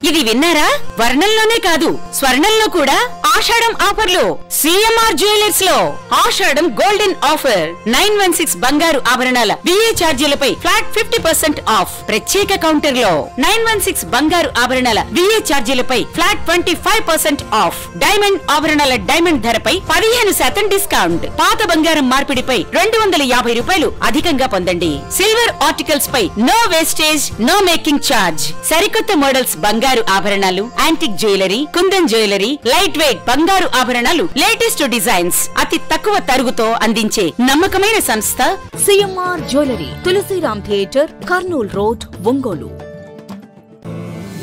ఇది విన్నారా? వర్ణంలోనే కాదు స్వర్ణంలో కూడా ఆషాఢం ఆఫర్లు సిఎంఆర్ జ్యువెలర్స్ లో ఆషాఢం గోల్డెన్ ఆఫర్ 916 బంగారు ఆభరణాల విఏ ఛార్జీలపై ఫ్లాట్ 50% ఆఫ్. ప్రత్యేక కౌంటర్ లో 916 బంగారు ఆభరణాల విఏ ఛార్జీలపై ఫ్లాట్ 25% ఆఫ్. డైమండ్ ఆభరణాల డైమండ్ ధరపై 15% డిస్కౌంట్. పాత బంగారం మార్పిడిపై 250 రూపాయలు అధికంగా పొందండి. సిల్వర్ ఆర్టికల్స్ పై no wastage no making charge. సరికొత్త మోడల్స్ బంగారు ఆభరణాలు, antique jewellery, kundan jewellery, light weight బంగారు ఆభరణాలు, లేటెస్ట్ డిజైన్స్ అతి తక్కువ తరుగుతో అందించే నమ్మకమైన సంస్థ CMR jewellery, Tulsiram theatre, Kurnool road, Ongole.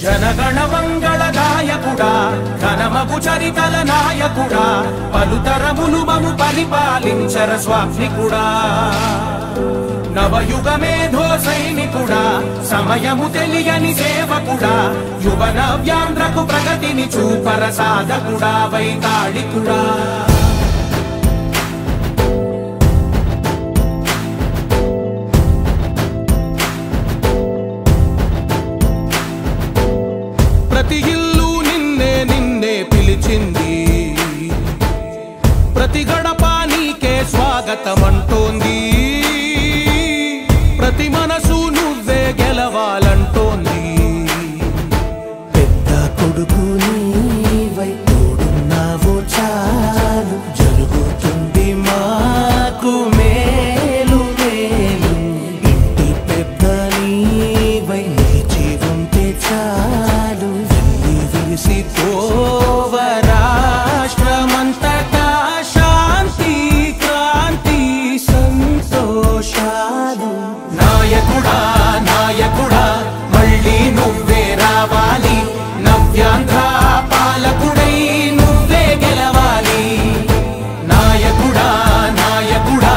జనగణ మంగళ గాయకుడా, ఘనమగు చరితల నాయకుడా, పలుతరములు మము పరిపాలించర స్వామికుడా. నవయుగ మేధో సైనికుడా, సమయము తెలియని సేవకుడా, యువన వ్యాంధ్రకు ప్రగతిని చూపర సాధకుడా, వైతాళికుడా. ప్రతి ఇల్లు నిన్నే నిన్నే పిలిచింది, ప్రతి గడప నీకే స్వాగతమంటోంది, ప్రతి మనసు నువ్వే గెలవాలంటోంది. పెద్ద కొడుకు నీవై తోడున్నావు చాలు, జరుగుతుంది మాకు మేలు మేలు. ఇంటి పెద్ద నీవై నిలిచి ఉంటే చాలు, వెళ్ళి విరిసి పోవ రాష్ట్రమంతటా శాంతి క్రాంతి సంతోషాలు. నాయకుడా నాయకుడా మళ్ళీ నువ్వే రావాలి, నవ్యాంధ్ర పాలకుడై నువ్వే గెలవాలి. నాయకుడా నాయకుడా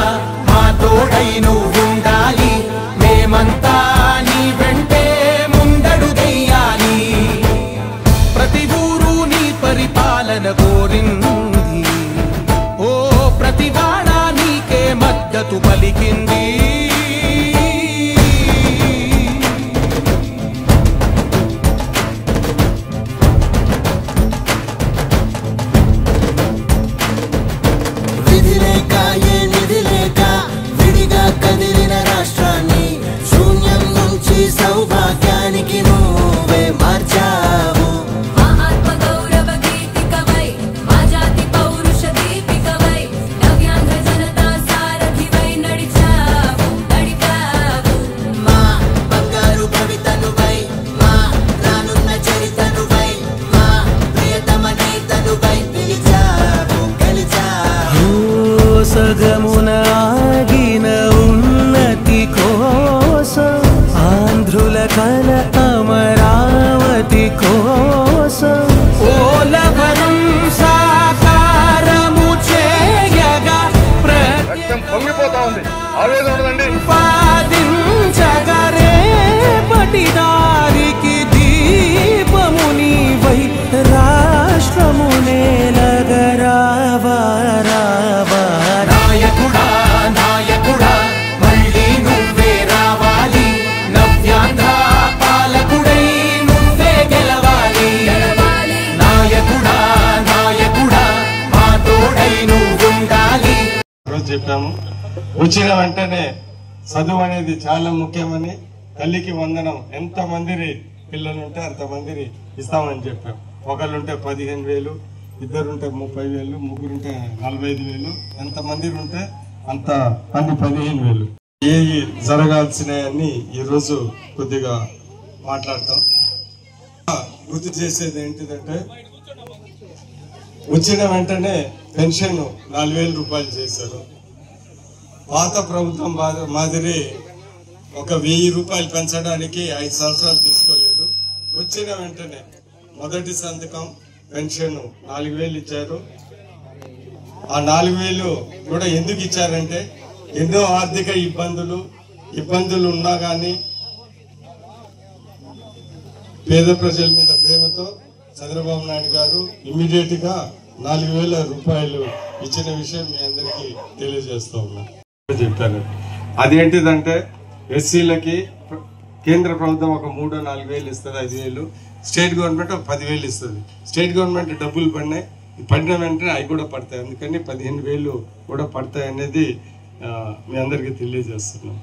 మా తోడై నువ్వుండాలి, మేమంతా నీ వెంటే ముందడుగెయ్యాలి. ప్రతి ఊరు నీ పరిపాలన కోరింది, ఓ ప్రతి వాడ నీకే మద్దతు పలికింది. సౌభాగ్యానికి నువ్వే మార్చావు. మా ఆత్మ గౌరవ గీతికవై, మా జాతి పౌరుష దీపికవై, నవ్యాంధ్ర జనతా సారథివై నడిచావు నడిపావు. మా బంగారు భవితనువై, మా రానున్న చరితనువై, మా ప్రియతమ నేతనువై పిలిచావు గెలిచావు. సగమున ఆగిన ఉన్నతి కోసం, ఆంధ్రుల కల అమరావతి కోసం, ఓలవరం సాకారము చేయగా పొంగిపోతా ఉంది, ఆవేదన ఉండదండి. పాదించగరే పటిదారికి దీపము నీవై, రాష్ట్రము నేలగరావా రావా. నాయకుడా నాయకుడా మళ్ళీ నువ్వే రావాలి, నవ్యాంధ్ర పాలకుడై నువ్వే గెలవాలి. నాయకుడా నాయకుడా మా తోడై నువ్వుండాలి. రోజు చెప్పాము, వచ్చిన వెంటనే చదువు అనేది చాలా ముఖ్యమని, తల్లికి వందనం ఎంత మందిని పిల్లలుంటే అంతమందిని ఇస్తామని చెప్పాం. ఒకళ్ళుంటే 15,000, ఇద్దరుంటే 30,000, ముగ్గురుంటే 45,000, ఎంతమంది ఉంటే అంత మంది 15,000. ఏవి జరగాల్సినవన్నీ ఈరోజు కొద్దిగా మాట్లాడతాం. గుర్తు చేసేది ఏంటిదంటే, వచ్చిన వెంటనే పెన్షన్ 4,000 రూపాయలు చేశారు. పాత ప్రభుత్వం మాదిరి ఒక 1,000 రూపాయలు పెంచడానికి 5 సంవత్సరాలు తీసుకోలేదు. వచ్చిన వెంటనే మొదటి సంతకం పెన్షన్ 4,000 ఇచ్చారు. ఆ 4,000 కూడా ఎందుకు ఇచ్చారంటే, ఎన్నో ఆర్థిక ఇబ్బందులు ఉన్నా కానీ పేద ప్రజల మీద ప్రేమతో చంద్రబాబు నాయుడు గారు ఇమ్మీడియట్ గా 4,000 రూపాయలు ఇచ్చిన విషయం మీ అందరికీ తెలియజేస్తా ఉన్నా. చెప్పాను, అదేంటిదంటే ఎస్సీలకి కేంద్ర ప్రభుత్వం ఒక 3-4 వేలు ఇస్తుంది, 5,000. స్టేట్ గవర్నమెంట్ ఒక 10,000 ఇస్తుంది. స్టేట్ గవర్నమెంట్ డబ్బులు పడిన వెంటనే అవి కూడా పడతాయి. అందుకని 15,000 కూడా పడతాయి అనేది మీ అందరికీ తెలియజేస్తున్నాం.